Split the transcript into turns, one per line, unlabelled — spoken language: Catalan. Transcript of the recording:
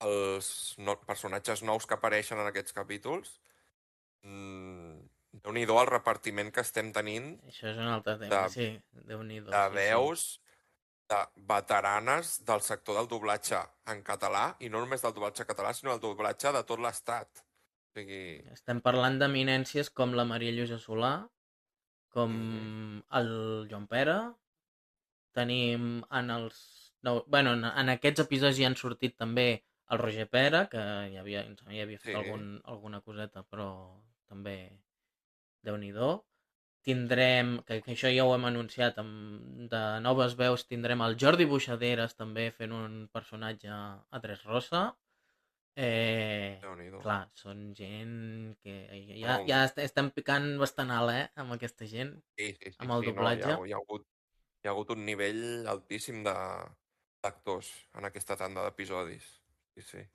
els personatges nous que apareixen en aquests capítols, déu-n'hi-do el repartiment que estem tenint
Això és un altre
de,
tema, sí. Déu-n'hi-do,
de
sí, sí.
veus de veteranes del sector del doblatge en català, i no només del doblatge català, sinó del doblatge de tot l'Estat. O sigui...
Estem parlant d'eminències com la Maria Lluïsa Solà, com
Mhm.
el Joan Pere, tenim en els... No, bueno, en aquests episodis ja han sortit també el Roger Pera, que ja havia fet
Sí,
alguna coseta, però també Déu-n'hi-do. Tindrem, que això ja ho hem anunciat, de noves veus tindrem el Jordi Buixaderes també fent un personatge a Dressrosa. Eh,
déu-n'hi-do.
Clar, són gent que ja,
No,
ja estem picant bastant alt, amb aquesta gent,
sí, sí, sí,
amb el
sí, no,
doblatge.
hi ha hagut un nivell altíssim d'actors en aquesta tanda d'episodis. Sí, sí.